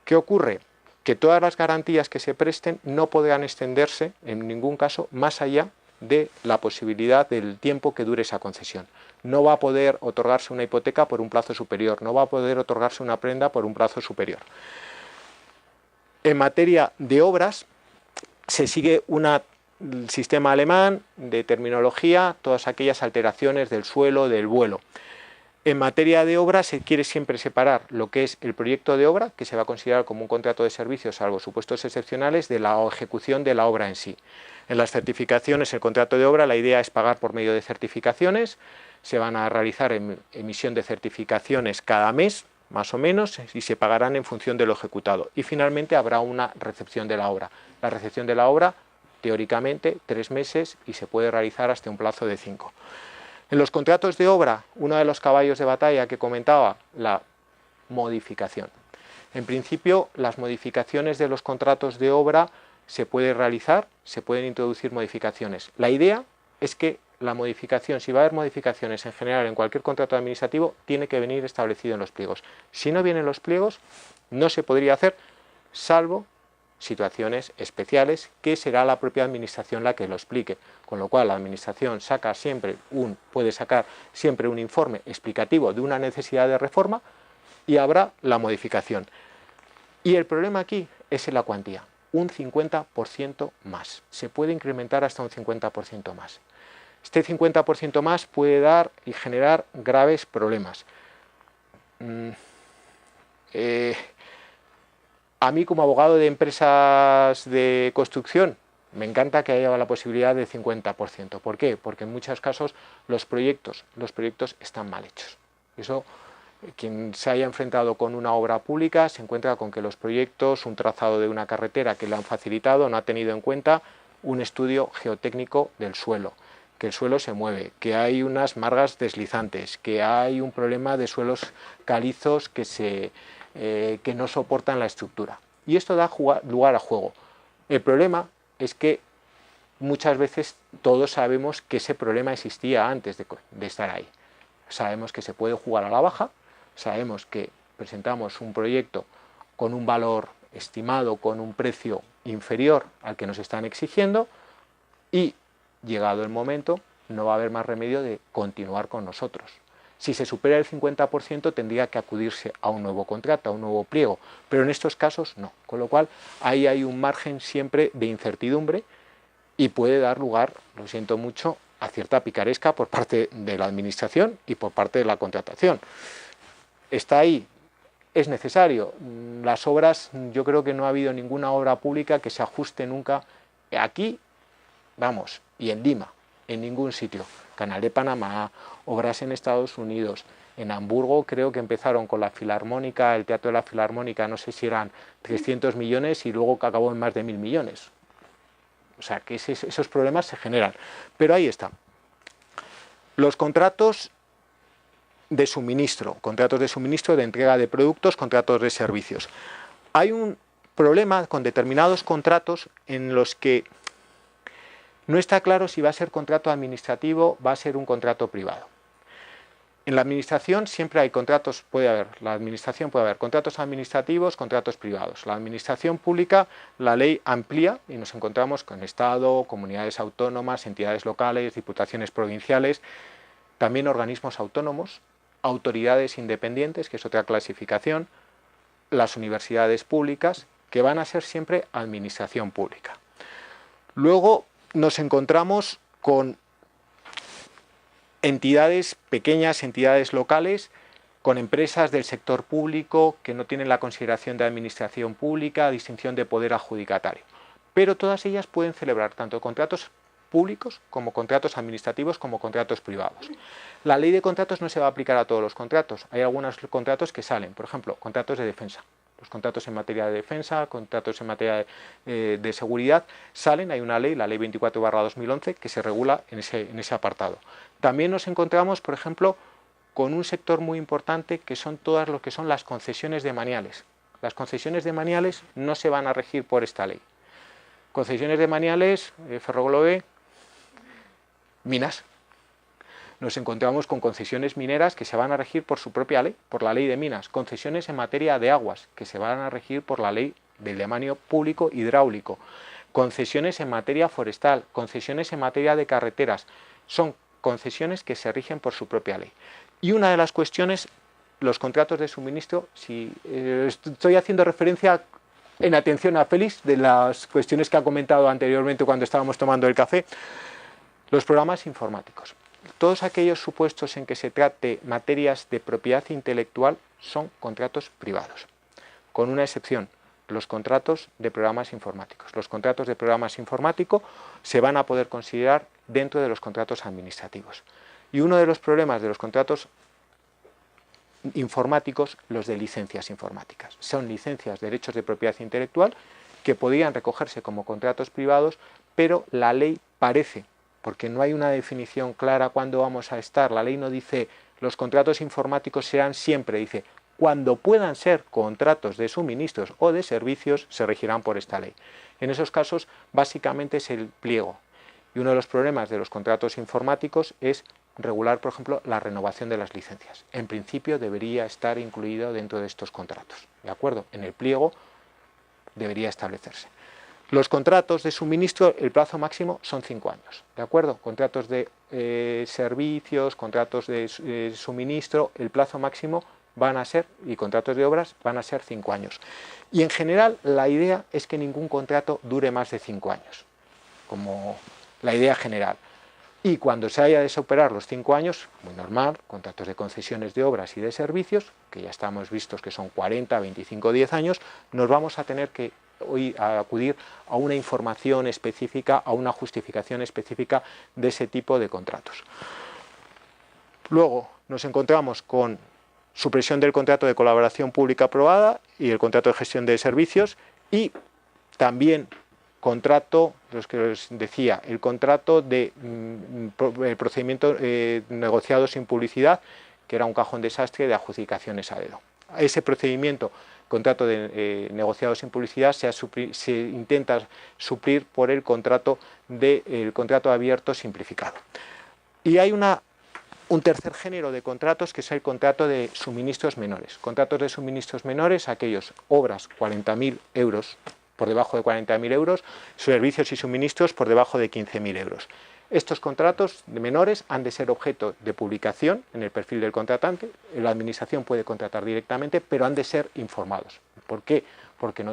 ¿Qué ocurre? Que todas las garantías que se presten no podrán extenderse en ningún caso más allá de la posibilidad del tiempo que dure esa concesión. No va a poder otorgarse una hipoteca por un plazo superior, no va a poder otorgarse una prenda por un plazo superior. En materia de obras, se sigue un sistema alemán de terminología, todas aquellas alteraciones del suelo, del vuelo. En materia de obra se quiere siempre separar lo que es el proyecto de obra, que se va a considerar como un contrato de servicios, salvo supuestos excepcionales, de la ejecución de la obra en sí. En las certificaciones, el contrato de obra, la idea es pagar por medio de certificaciones, se van a realizar emisión de certificaciones cada mes, más o menos, y se pagarán en función de lo ejecutado. Y finalmente habrá una recepción de la obra. La recepción de la obra, teóricamente, 3 meses, y se puede realizar hasta un plazo de 5. En los contratos de obra, uno de los caballos de batalla que comentaba, la modificación. En principio, las modificaciones de los contratos de obra se pueden realizar, se pueden introducir modificaciones. La idea es que la modificación, si va a haber modificaciones en general en cualquier contrato administrativo, tiene que venir establecido en los pliegos. Si no vienen los pliegos, no se podría hacer, salvo situaciones especiales que será la propia administración la que lo explique, con lo cual la administración puede sacar siempre un informe explicativo de una necesidad de reforma y habrá la modificación. Y el problema aquí es en la cuantía, un 50% más, se puede incrementar hasta un 50% más. Este 50% más puede dar y generar graves problemas. A mí, como abogado de empresas de construcción, me encanta que haya la posibilidad del 50%. ¿Por qué? Porque en muchos casos los proyectos están mal hechos. Eso, quien se haya enfrentado con una obra pública se encuentra con que los proyectos, un trazado de una carretera que le han facilitado, no ha tenido en cuenta un estudio geotécnico del suelo, que el suelo se mueve, que hay unas margas deslizantes, que hay un problema de suelos calizos que no soportan la estructura. Y esto da lugar a juego. El problema es que muchas veces todos sabemos que ese problema existía antes de estar ahí. Sabemos que se puede jugar a la baja, sabemos que presentamos un proyecto con un valor estimado, con un precio inferior al que nos están exigiendo, y llegado el momento no va a haber más remedio de continuar con nosotros. Si se supera el 50% tendría que acudirse a un nuevo contrato, a un nuevo pliego, pero en estos casos no. Con lo cual ahí hay un margen siempre de incertidumbre y puede dar lugar, lo siento mucho, a cierta picaresca por parte de la administración y por parte de la contratación. Está ahí, es necesario. Las obras, yo creo que no ha habido ninguna obra pública que se ajuste nunca aquí, vamos, y en Lima, en ningún sitio. Canal de Panamá, obras en Estados Unidos, en Hamburgo creo que empezaron con la Filarmónica, el Teatro de la Filarmónica, no sé si eran 300 millones y luego que acabó en más de 1.000 millones. O sea, que esos problemas se generan. Pero ahí está. Los contratos de suministro, de entrega de productos, contratos de servicios. Hay un problema con determinados contratos en los que no está claro si va a ser contrato administrativo, va a ser un contrato privado. En la administración siempre hay contratos, la administración puede haber contratos administrativos, contratos privados. La administración pública, la ley amplía y nos encontramos con Estado, comunidades autónomas, entidades locales, diputaciones provinciales, también organismos autónomos, autoridades independientes, que es otra clasificación, las universidades públicas, que van a ser siempre administración pública. Luego nos encontramos con entidades pequeñas, entidades locales, con empresas del sector público que no tienen la consideración de administración pública, distinción de poder adjudicatario. Pero todas ellas pueden celebrar tanto contratos públicos como contratos administrativos como contratos privados. La ley de contratos no se va a aplicar a todos los contratos. Hay algunos contratos que salen, por ejemplo, contratos de defensa. los contratos en materia de defensa, contratos en materia de seguridad, salen, hay una ley, la ley 24/2011, que se regula en ese apartado. También nos encontramos, por ejemplo, con un sector muy importante que son todas lo que son las concesiones de maniales. Las concesiones de maniales no se van a regir por esta ley. Concesiones de maniales, Ferroglobe, minas. Nos encontramos con concesiones mineras que se van a regir por su propia ley, por la ley de minas. Concesiones en materia de aguas, que se van a regir por la ley del dominio público hidráulico. Concesiones en materia forestal, concesiones en materia de carreteras. Son concesiones que se rigen por su propia ley. Y una de las cuestiones, los contratos de suministro, si estoy haciendo referencia en atención a Félix, de las cuestiones que ha comentado anteriormente cuando estábamos tomando el café, los programas informáticos. Todos aquellos supuestos en que se trate materias de propiedad intelectual son contratos privados, con una excepción, los contratos de programas informáticos. Los contratos de programas informáticos se van a poder considerar dentro de los contratos administrativos. Y uno de los problemas de los contratos informáticos, los de licencias informáticas. Son licencias de derechos de propiedad intelectual que podrían recogerse como contratos privados, pero la ley parece, porque no hay una definición clara cuándo vamos a estar, la ley no dice los contratos informáticos serán siempre, dice cuando puedan ser contratos de suministros o de servicios se regirán por esta ley. En esos casos básicamente es el pliego. Y uno de los problemas de los contratos informáticos es regular, por ejemplo, la renovación de las licencias. En principio debería estar incluido dentro de estos contratos, ¿de acuerdo? En el pliego debería establecerse. Los contratos de suministro, el plazo máximo son 5 años, ¿de acuerdo? Contratos de servicios, contratos de suministro, el plazo máximo van a ser, y contratos de obras, van a ser 5 años. Y en general la idea es que ningún contrato dure más de 5 años, como la idea general. Y cuando se haya de superar los 5 años, muy normal, contratos de concesiones de obras y de servicios, que ya estamos vistos que son 40, 25, 10 años, nos vamos a tener que acudir a una información específica, a una justificación específica de ese tipo de contratos. Luego nos encontramos con supresión del contrato de colaboración pública aprobada y el contrato de gestión de servicios y también contrato, los que os decía, el contrato de procedimiento negociado sin publicidad, que era un cajón desastre de adjudicaciones a dedo. Ese procedimiento, contrato de negociado sin publicidad, se intenta suplir por el contrato abierto simplificado. Y hay un tercer género de contratos que es el contrato de suministros menores. Contratos de suministros menores, aquellos obras 40.000 euros, por debajo de 40.000 euros, servicios y suministros por debajo de 15.000 euros. Estos contratos de menores han de ser objeto de publicación en el perfil del contratante. La administración puede contratar directamente, pero han de ser informados. ¿Por qué? Porque lo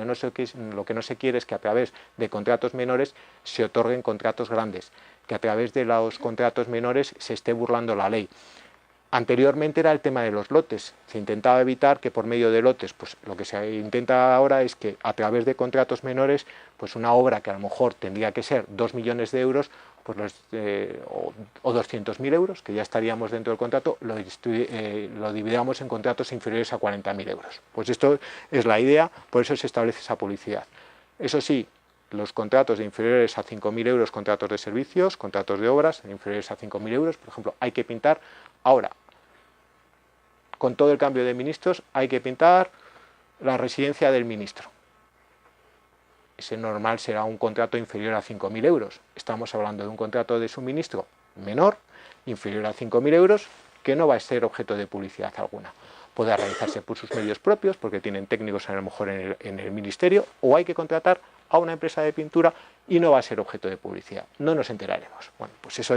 que no se quiere es que a través de contratos menores se otorguen contratos grandes, que a través de los contratos menores se esté burlando la ley. Anteriormente era el tema de los lotes, se intentaba evitar que por medio de lotes, pues lo que se intenta ahora es que a través de contratos menores, pues una obra que a lo mejor tendría que ser 2 millones de euros, pues o 200.000 euros, que ya estaríamos dentro del contrato, lo dividamos en contratos inferiores a 40.000 euros. Pues esto es la idea, por eso se establece esa publicidad. Eso sí, los contratos de inferiores a 5.000 euros, contratos de servicios, contratos de obras inferiores a 5.000 euros, por ejemplo, hay que pintar. Ahora, con todo el cambio de ministros, hay que pintar la residencia del ministro. Ese normal será un contrato inferior a 5.000 euros. Estamos hablando de un contrato de suministro menor, inferior a 5.000 euros, que no va a ser objeto de publicidad alguna. Puede realizarse por sus medios propios, porque tienen técnicos a lo mejor en el ministerio, o hay que contratar a una empresa de pintura y no va a ser objeto de publicidad. No nos enteraremos. Bueno, pues ese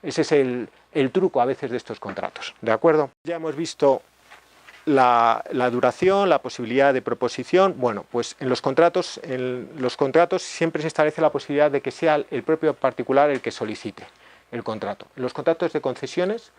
es el truco a veces de estos contratos, ¿de acuerdo? Ya hemos visto la duración, la posibilidad de proposición. Bueno, pues en los contratos siempre se establece la posibilidad de que sea el propio particular el que solicite el contrato. En los contratos de concesiones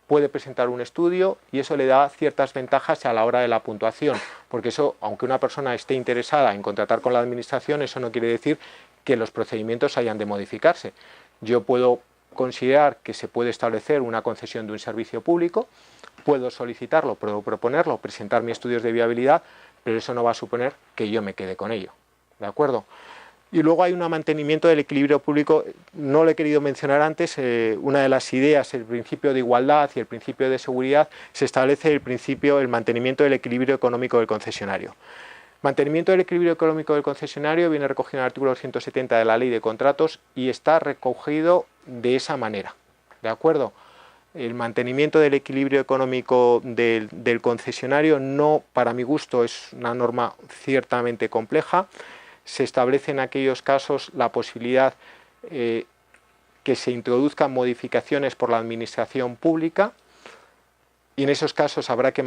puede presentar un estudio y eso le da ciertas ventajas a la hora de la puntuación, porque eso, aunque una persona esté interesada en contratar con la administración, eso no quiere decir que los procedimientos hayan de modificarse. Yo puedo considerar que se puede establecer una concesión de un servicio público, puedo solicitarlo, puedo proponerlo, presentar mis estudios de viabilidad, pero eso no va a suponer que yo me quede con ello, ¿de acuerdo? Y luego hay un mantenimiento del equilibrio público, no lo he querido mencionar antes, una de las ideas, el principio de igualdad y el principio de seguridad, se establece el mantenimiento del equilibrio económico del concesionario. Mantenimiento del equilibrio económico del concesionario viene recogido en el artículo 170 de la Ley de Contratos y está recogido de esa manera, ¿de acuerdo? El mantenimiento del equilibrio económico del concesionario no, para mi gusto, es una norma ciertamente compleja. Se establece en aquellos casos la posibilidad que se introduzcan modificaciones por la administración pública y en esos casos habrá que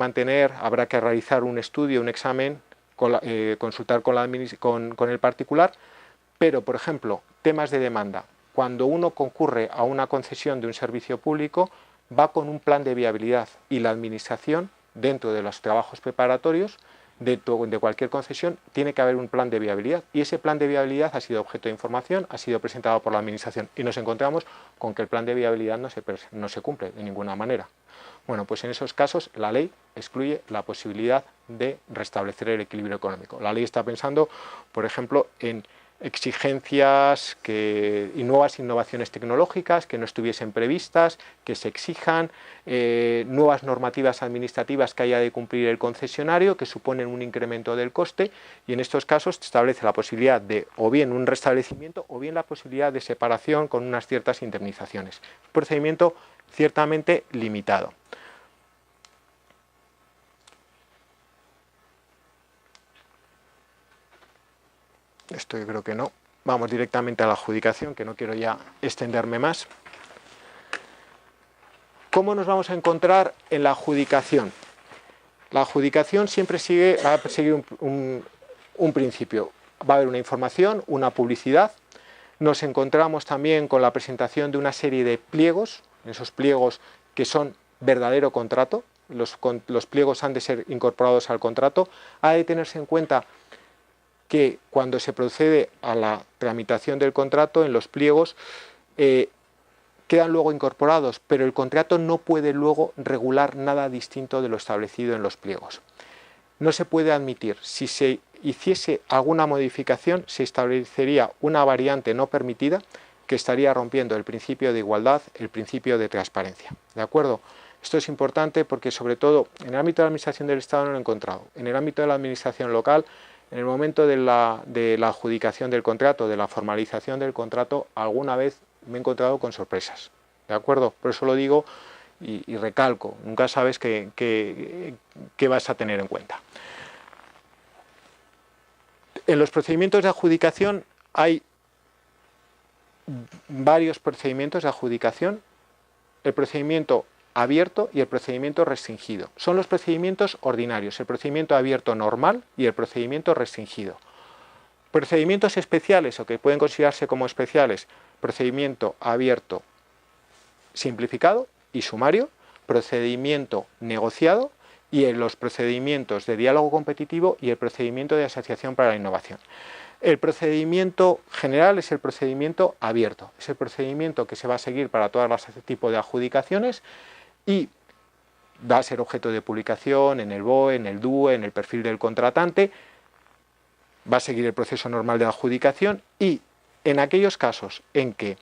realizar un estudio, un examen, consultar con el particular, pero por ejemplo, temas de demanda. Cuando uno concurre a una concesión de un servicio público, va con un plan de viabilidad y la administración, dentro de los trabajos preparatorios, de cualquier concesión, tiene que haber un plan de viabilidad y ese plan de viabilidad ha sido objeto de información, ha sido presentado por la administración y nos encontramos con que el plan de viabilidad no se cumple de ninguna manera. Bueno, pues en esos casos la ley excluye la posibilidad de restablecer el equilibrio económico. La ley está pensando, por ejemplo, en exigencias y nuevas innovaciones tecnológicas que no estuviesen previstas, que se exijan, nuevas normativas administrativas que haya de cumplir el concesionario, que suponen un incremento del coste, y en estos casos se establece la posibilidad de o bien un restablecimiento o bien la posibilidad de separación con unas ciertas indemnizaciones. Un procedimiento ciertamente limitado. Esto yo creo que no. Vamos directamente a la adjudicación, que no quiero ya extenderme más. ¿Cómo nos vamos a encontrar en la adjudicación? La adjudicación siempre va a seguir un principio. Va a haber una información, una publicidad. Nos encontramos también con la presentación de una serie de pliegos, esos pliegos que son verdadero contrato. Los pliegos han de ser incorporados al contrato. Ha de tenerse en cuenta que cuando se procede a la tramitación del contrato, en los pliegos quedan luego incorporados, pero el contrato no puede luego regular nada distinto de lo establecido en los pliegos. No se puede admitir, si se hiciese alguna modificación, se establecería una variante no permitida que estaría rompiendo el principio de igualdad, el principio de transparencia. ¿De acuerdo? Esto es importante porque, sobre todo, en el ámbito de la Administración del Estado no lo he encontrado. En el ámbito de la Administración local, en el momento de la adjudicación del contrato, de la formalización del contrato, alguna vez me he encontrado con sorpresas, ¿de acuerdo? Por eso lo digo y recalco, nunca sabes qué vas a tener en cuenta. En los procedimientos de adjudicación hay varios procedimientos de adjudicación. El procedimiento abierto y el procedimiento restringido. Son los procedimientos ordinarios, el procedimiento abierto normal y el procedimiento restringido. Procedimientos especiales o que pueden considerarse como especiales, procedimiento abierto simplificado y sumario, procedimiento negociado y en los procedimientos de diálogo competitivo y el procedimiento de asociación para la innovación. El procedimiento general es el procedimiento abierto, es el procedimiento que se va a seguir para todos los tipos de adjudicaciones y va a ser objeto de publicación en el BOE, en el DUE, en el perfil del contratante, va a seguir el proceso normal de adjudicación y en aquellos casos en que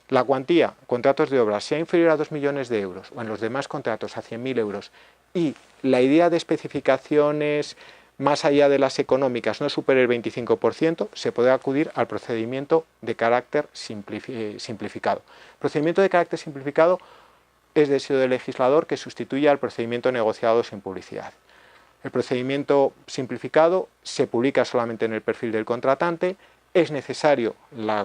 la cuantía, contratos de obra, sea inferior a 2 millones de euros o en los demás contratos a 100.000 euros y la idea de especificaciones más allá de las económicas no supere el 25%, se podrá acudir al procedimiento de carácter simplificado. El procedimiento de carácter simplificado es deseo del legislador que sustituya al procedimiento negociado sin publicidad. El procedimiento simplificado se publica solamente en el perfil del contratante, es necesario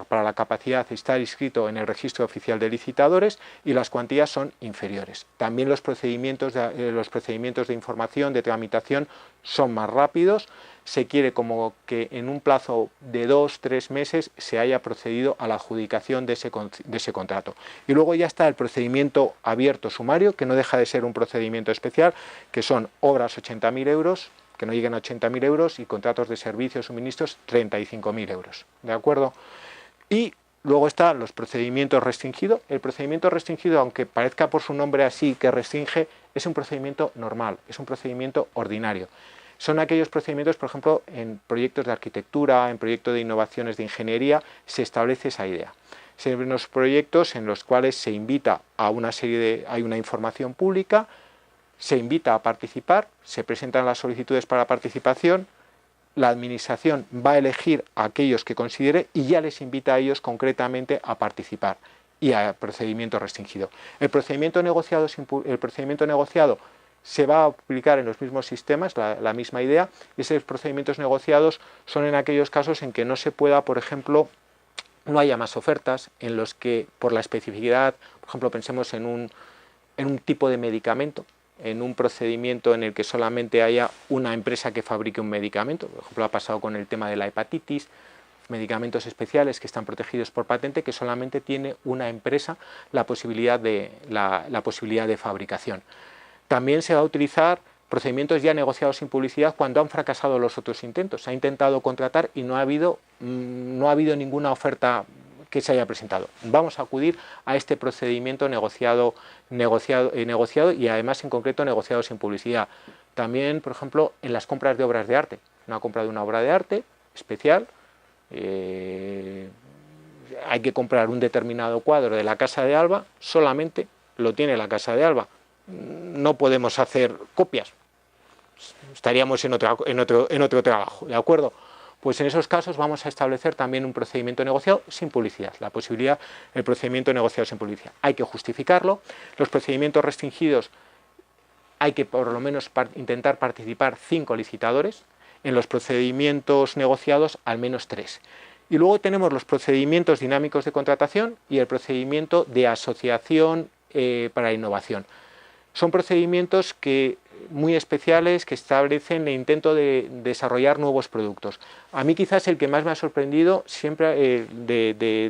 para la capacidad estar inscrito en el registro oficial de licitadores y las cuantías son inferiores. También los procedimientos de información, de tramitación, son más rápidos. Se quiere como que en un plazo de 2-3 meses se haya procedido a la adjudicación de ese contrato. Y luego ya está el procedimiento abierto sumario, que no deja de ser un procedimiento especial, que son obras 80.000 euros, que no lleguen a 80.000 euros y contratos de servicios, suministros 35.000 euros, ¿de acuerdo? Y luego están los procedimientos restringidos. El procedimiento restringido, aunque parezca por su nombre así que restringe, es un procedimiento normal, es un procedimiento ordinario. Son aquellos procedimientos, por ejemplo, en proyectos de arquitectura, en proyectos de innovaciones de ingeniería, se establece esa idea. Son unos proyectos en los cuales se invita a una serie de... hay una información pública, se invita a participar, se presentan las solicitudes para participación, la administración va a elegir a aquellos que considere y ya les invita a ellos concretamente a participar y a procedimiento restringido. El procedimiento negociado se va a aplicar en los mismos sistemas, la misma idea, y esos procedimientos negociados son en aquellos casos en que no se pueda, por ejemplo, no haya más ofertas, en los que por la especificidad, por ejemplo, pensemos en un tipo de medicamento, en un procedimiento en el que solamente haya una empresa que fabrique un medicamento. Por ejemplo, ha pasado con el tema de la hepatitis, medicamentos especiales que están protegidos por patente, que solamente tiene una empresa la posibilidad de fabricación. También se va a utilizar procedimientos ya negociados sin publicidad cuando han fracasado los otros intentos. Se ha intentado contratar y no ha habido ninguna oferta que se haya presentado. Vamos a acudir a este procedimiento negociado y además en concreto negociado sin publicidad. También, por ejemplo, en las compras de obras de arte. Una compra de una obra de arte especial, hay que comprar un determinado cuadro de la Casa de Alba, solamente lo tiene la Casa de Alba. No podemos hacer copias, estaríamos en otro trabajo, ¿de acuerdo? Pues en esos casos vamos a establecer también un procedimiento negociado sin publicidad, el procedimiento negociado sin publicidad. Hay que justificarlo, los procedimientos restringidos hay que por lo menos intentar participar 5 licitadores, en los procedimientos negociados al menos 3. Y luego tenemos los procedimientos dinámicos de contratación y el procedimiento de asociación para la innovación. Son procedimientos muy especiales que establecen el intento de desarrollar nuevos productos. A mí quizás el que más me ha sorprendido, siempre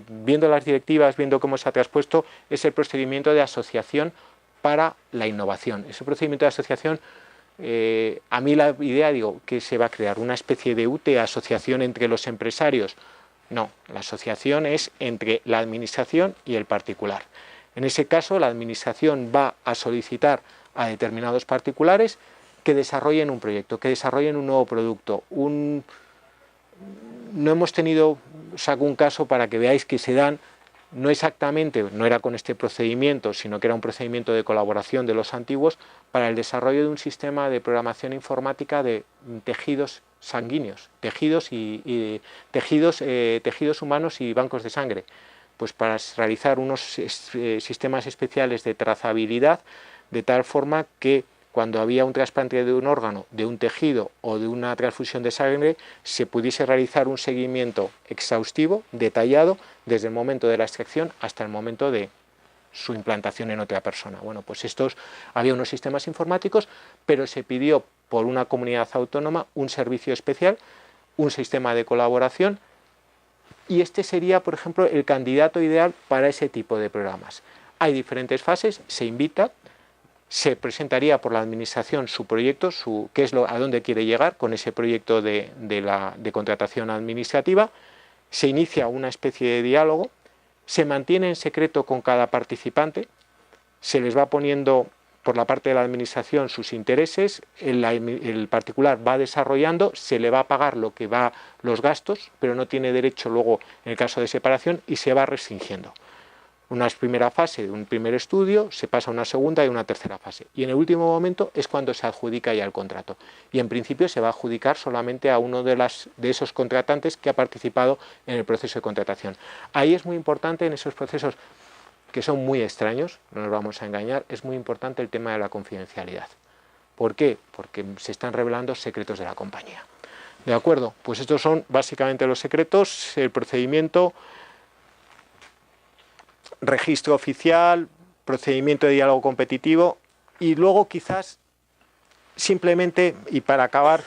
viendo las directivas, viendo cómo se ha traspuesto, es el procedimiento de asociación para la innovación. Ese procedimiento de asociación, a mí la idea, que se va a crear una especie de UTE, asociación entre los empresarios. No, la asociación es entre la administración y el particular. En ese caso, la administración va a solicitar a determinados particulares que desarrollen un proyecto, que desarrollen un nuevo producto. No hemos tenido, saco un caso para que veáis que se dan, no exactamente, no era con este procedimiento, sino que era un procedimiento de colaboración de los antiguos para el desarrollo de un sistema de programación informática de tejidos sanguíneos, tejidos humanos y bancos de sangre. Pues para realizar unos sistemas especiales de trazabilidad, de tal forma que cuando había un trasplante de un órgano, de un tejido o de una transfusión de sangre, se pudiese realizar un seguimiento exhaustivo, detallado, desde el momento de la extracción hasta el momento de su implantación en otra persona. Bueno, pues había unos sistemas informáticos, pero se pidió por una comunidad autónoma un servicio especial, un sistema de colaboración, y este sería, por ejemplo, el candidato ideal para ese tipo de programas. Hay diferentes fases, se invita, se presentaría por la administración su proyecto, a dónde quiere llegar con ese proyecto de contratación administrativa, se inicia una especie de diálogo, se mantiene en secreto con cada participante, se les va poniendo por la parte de la administración sus intereses, el particular va desarrollando, se le va a pagar los gastos, pero no tiene derecho luego en el caso de separación y se va restringiendo. Una primera fase de un primer estudio, se pasa a una segunda y una tercera fase. Y en el último momento es cuando se adjudica ya el contrato. Y en principio se va a adjudicar solamente a uno de esos contratantes que ha participado en el proceso de contratación. Ahí es muy importante en esos procesos que son muy extraños, no nos vamos a engañar, es muy importante el tema de la confidencialidad. ¿Por qué? Porque se están revelando secretos de la compañía. ¿De acuerdo? Pues estos son básicamente los secretos, el procedimiento, registro oficial, procedimiento de diálogo competitivo y luego quizás simplemente, y para acabar,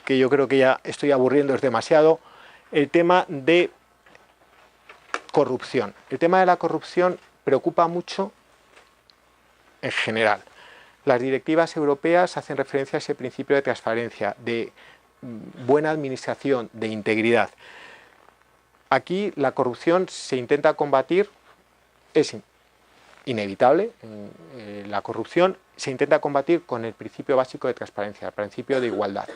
que yo creo que ya estoy aburriéndoos demasiado, el tema de corrupción. El tema de la corrupción preocupa mucho en general. Las directivas europeas hacen referencia a ese principio de transparencia, de buena administración, de integridad. Aquí la corrupción se intenta combatir, es inevitable, la corrupción se intenta combatir con el principio básico de transparencia, el principio de igualdad.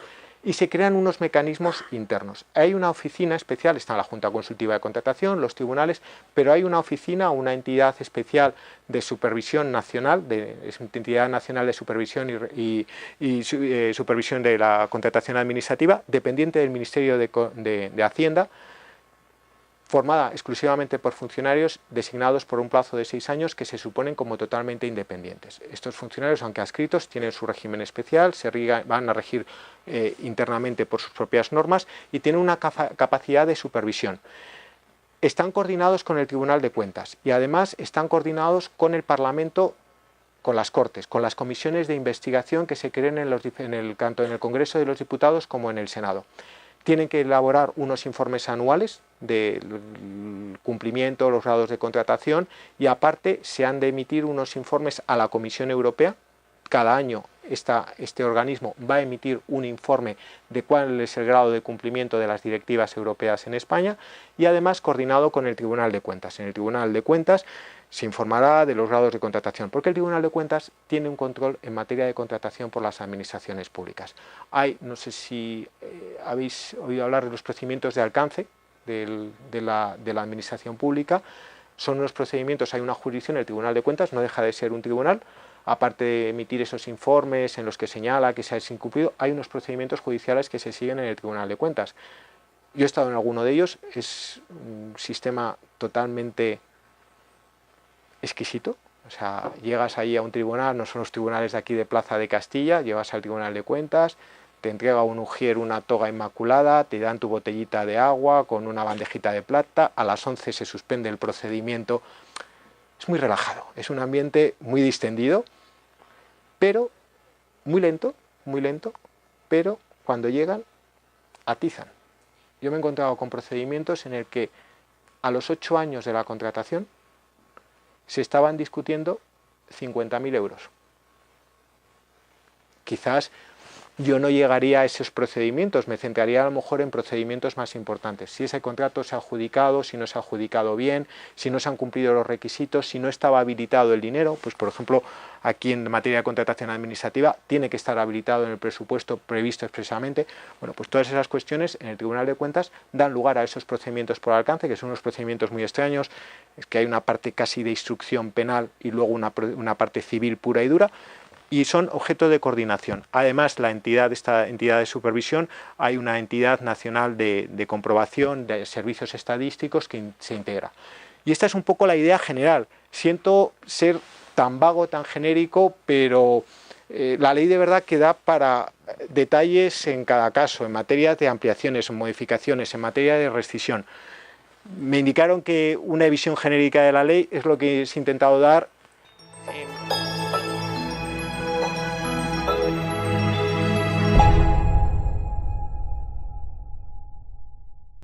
Y se crean unos mecanismos internos. Hay una oficina especial, está la Junta Consultiva de Contratación, los tribunales, pero hay una oficina, una entidad especial de supervisión nacional, es una entidad nacional de supervisión y supervisión de la contratación administrativa, dependiente del Ministerio de Hacienda, formada exclusivamente por funcionarios designados por un plazo de 6 años que se suponen como totalmente independientes. Estos funcionarios, aunque adscritos, tienen su régimen especial, van a regir internamente por sus propias normas y tienen una capacidad de supervisión. Están coordinados con el Tribunal de Cuentas y además están coordinados con el Parlamento, con las Cortes, con las comisiones de investigación que se creen tanto en el Congreso de los Diputados como en el Senado. Tienen que elaborar unos informes anuales del cumplimiento, los grados de contratación y aparte se han de emitir unos informes a la Comisión Europea. Cada año este organismo va a emitir un informe de cuál es el grado de cumplimiento de las directivas europeas en España y además coordinado con el Tribunal de Cuentas. En el Tribunal de Cuentas se informará de los grados de contratación, porque el Tribunal de Cuentas tiene un control en materia de contratación por las administraciones públicas. No sé si habéis oído hablar de los procedimientos de alcance de la administración pública. Son unos procedimientos, hay una jurisdicción, el Tribunal de Cuentas no deja de ser un tribunal, aparte de emitir esos informes en los que señala que se ha incumplido, hay unos procedimientos judiciales que se siguen en el Tribunal de Cuentas. Yo he estado en alguno de ellos, es un sistema totalmente exquisito. O sea, llegas ahí a un tribunal, no son los tribunales de aquí de Plaza de Castilla, llegas al Tribunal de Cuentas, te entrega un ujier una toga inmaculada, te dan tu botellita de agua con una bandejita de plata, a las 11 se suspende el procedimiento. Es muy relajado, es un ambiente muy distendido, pero muy lento, pero cuando llegan, atizan. Yo me he encontrado con procedimientos en el que a los 8 años de la contratación se estaban discutiendo 50.000 euros. Quizás yo no llegaría a esos procedimientos, me centraría a lo mejor en procedimientos más importantes. Si ese contrato se ha adjudicado, si no se ha adjudicado bien, si no se han cumplido los requisitos, si no estaba habilitado el dinero, pues por ejemplo, aquí en materia de contratación administrativa tiene que estar habilitado en el presupuesto previsto expresamente. Bueno, pues todas esas cuestiones en el Tribunal de Cuentas dan lugar a esos procedimientos por alcance, que son unos procedimientos muy extraños, es que hay una parte casi de instrucción penal y luego una parte civil pura y dura, y son objeto de coordinación. Además, esta entidad de supervisión, hay una entidad nacional de comprobación de servicios estadísticos que se integra. Y esta es un poco la idea general. Siento ser tan vago, tan genérico, pero la ley de verdad que da para detalles en cada caso, en materia de ampliaciones, en modificaciones, en materia de rescisión. Me indicaron que una visión genérica de la ley es lo que he intentado dar en